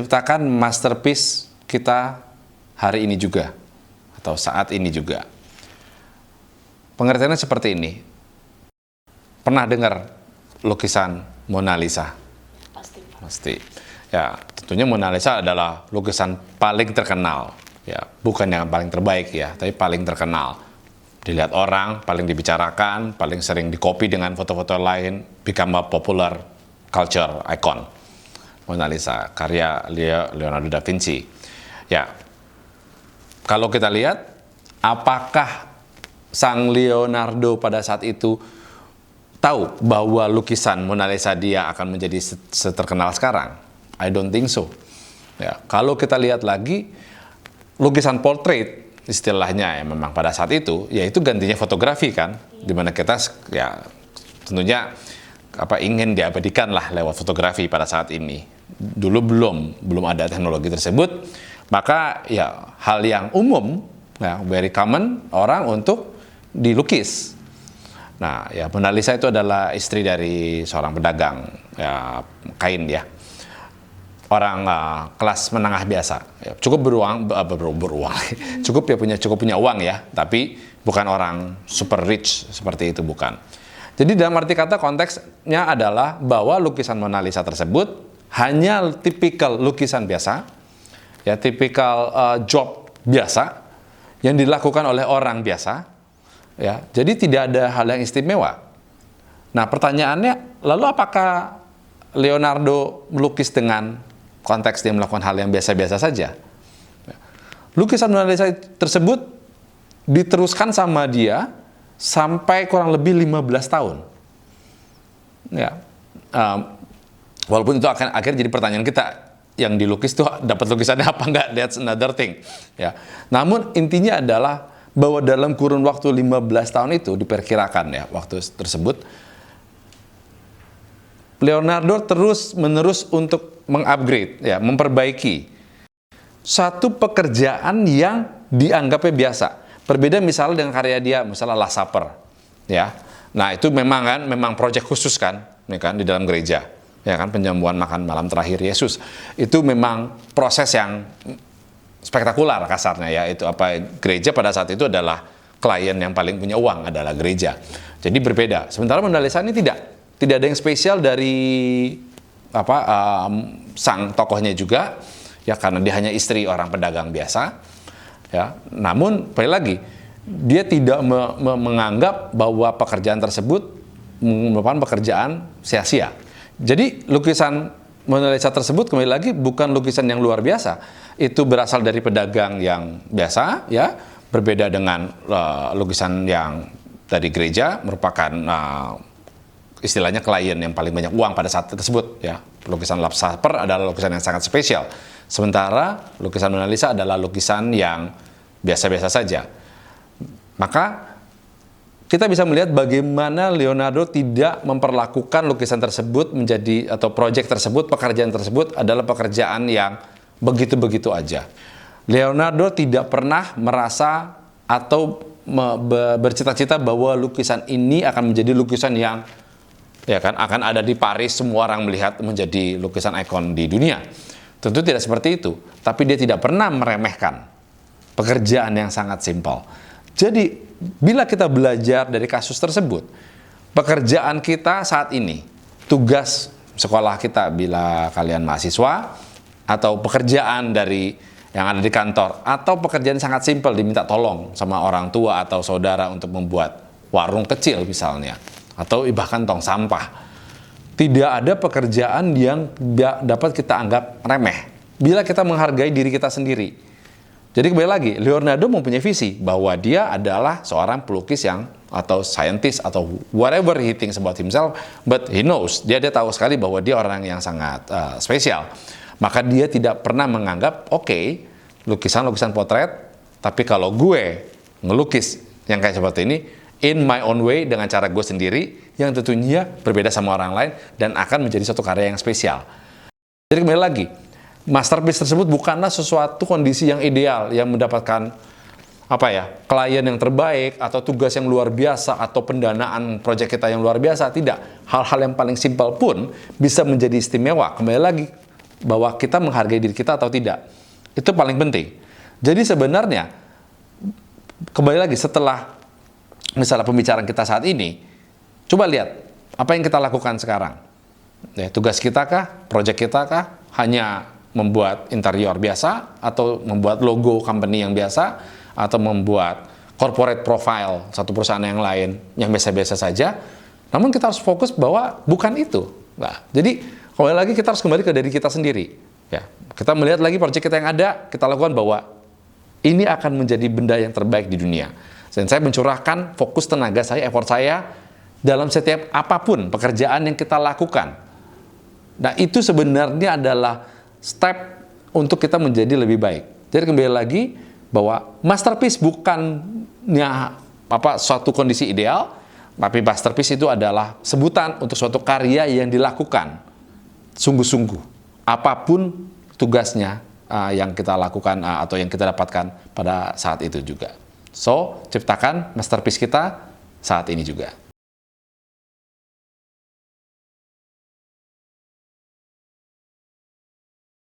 ciptakan masterpiece kita hari ini juga, atau saat ini juga. Pengertiannya seperti ini. Pernah dengar lukisan Mona Lisa? Pasti. Pasti. Ya, tentunya Mona Lisa adalah lukisan paling terkenal. Ya, bukan yang paling terbaik ya, tapi paling terkenal. Dilihat orang, paling dibicarakan, paling sering dikopi dengan foto-foto lain, become a popular culture icon. Mona Lisa, karya Leonardo da Vinci. Ya, kalau kita lihat, apakah sang Leonardo pada saat itu tahu bahwa lukisan Mona Lisa dia akan menjadi seterkenal sekarang? I don't think so. Ya, kalau kita lihat lagi, lukisan portrait istilahnya ya memang pada saat itu, yaitu gantinya fotografi kan, dimana kita ya tentunya ingin diabadikan lah lewat fotografi pada saat ini. Dulu belum ada teknologi tersebut, maka ya hal yang umum, ya, very common orang untuk dilukis. Nah, ya Mona Lisa itu adalah istri dari seorang pedagang ya, kain ya. Orang kelas menengah biasa, ya, cukup beruang, cukup punya uang ya, tapi bukan orang super rich seperti itu, bukan. Jadi dalam arti kata konteksnya adalah bahwa lukisan Mona Lisa tersebut hanya tipikal lukisan biasa, ya tipikal job biasa yang dilakukan oleh orang biasa, ya. Jadi tidak ada hal yang istimewa. Nah pertanyaannya, lalu apakah Leonardo melukis dengan konteks dia melakukan hal yang biasa-biasa saja? Lukisan Mona Lisa tersebut diteruskan sama dia sampai kurang lebih 15 tahun. Ya, walaupun itu akhirnya jadi pertanyaan kita, yang dilukis tuh dapat lukisannya apa enggak, that's another thing. Ya, namun intinya adalah bahwa dalam kurun waktu 15 tahun itu diperkirakan ya waktu tersebut, Leonardo terus-menerus untuk mengupgrade, ya, memperbaiki satu pekerjaan yang dianggapnya biasa. Berbeda misalnya dengan karya dia, misalnya Last Supper, ya. Nah itu memang proyek khusus kan, ya kan, di dalam gereja, ya kan, penyembuhan makan malam terakhir Yesus. Itu memang proses yang spektakular kasarnya ya. Itu gereja pada saat itu adalah klien yang paling punya uang adalah gereja. Jadi berbeda. Sementara Mona Lisa ini tidak ada yang spesial dari sang tokohnya juga, ya karena dia hanya istri orang pedagang biasa, ya. Namun sekali lagi dia tidak menganggap bahwa pekerjaan tersebut merupakan pekerjaan sia-sia. Jadi lukisan Mona Lisa tersebut kembali lagi bukan lukisan yang luar biasa. Itu berasal dari pedagang yang biasa, ya, berbeda dengan lukisan yang dari gereja, merupakan istilahnya klien yang paling banyak uang pada saat tersebut, ya. Lukisan Last Supper adalah lukisan yang sangat spesial. Sementara lukisan Mona Lisa adalah lukisan yang biasa-biasa saja. Maka kita bisa melihat bagaimana Leonardo tidak memperlakukan lukisan tersebut menjadi, atau proyek tersebut, pekerjaan tersebut adalah pekerjaan yang begitu-begitu aja. Leonardo tidak pernah merasa atau bercita-cita bahwa lukisan ini akan menjadi lukisan yang, ya kan, akan ada di Paris, semua orang melihat menjadi lukisan ikon di dunia. Tentu tidak seperti itu, tapi dia tidak pernah meremehkan pekerjaan yang sangat simpel. Jadi, bila kita belajar dari kasus tersebut, pekerjaan kita saat ini, tugas sekolah kita bila kalian mahasiswa, atau pekerjaan dari yang ada di kantor, atau pekerjaan sangat simpel diminta tolong sama orang tua atau saudara untuk membuat warung kecil misalnya, atau bahkan tong sampah. Tidak ada pekerjaan yang dapat kita anggap remeh bila kita menghargai diri kita sendiri. Jadi kembali lagi, Leonardo mempunyai visi bahwa dia adalah seorang pelukis yang, atau scientist, atau whatever he thinks about himself, but he knows, dia tahu sekali bahwa dia orang yang sangat spesial. Maka dia tidak pernah menganggap, oke, lukisan-lukisan potret, tapi kalau gue ngelukis yang kayak seperti ini, in my own way, dengan cara gue sendiri, yang tentunya berbeda sama orang lain, dan akan menjadi suatu karya yang spesial. Jadi kembali lagi, masterpiece tersebut bukanlah sesuatu kondisi yang ideal, yang mendapatkan klien yang terbaik, atau tugas yang luar biasa, atau pendanaan proyek kita yang luar biasa. Tidak. Hal-hal yang paling simpel pun bisa menjadi istimewa. Kembali lagi, bahwa kita menghargai diri kita atau tidak. Itu paling penting. Jadi sebenarnya, kembali lagi setelah misalnya pembicaraan kita saat ini, coba lihat apa yang kita lakukan sekarang. Ya, tugas kita kah? Project kita kah? Hanya membuat interior biasa, atau membuat logo company yang biasa, atau membuat corporate profile satu perusahaan yang lain yang biasa-biasa saja. Namun kita harus fokus bahwa bukan itu. Nah, jadi kembali lagi kita harus kembali ke diri kita sendiri. Ya, kita melihat lagi project kita yang ada, kita lakukan bahwa ini akan menjadi benda yang terbaik di dunia. Dan saya mencurahkan fokus tenaga saya, effort saya dalam setiap apapun pekerjaan yang kita lakukan. Nah, itu sebenarnya adalah step untuk kita menjadi lebih baik. Jadi kembali lagi bahwa masterpiece bukannya suatu kondisi ideal, tapi masterpiece itu adalah sebutan untuk suatu karya yang dilakukan sungguh-sungguh. Apapun tugasnya yang kita lakukan atau yang kita dapatkan pada saat itu juga. So, ciptakan masterpiece kita saat ini juga.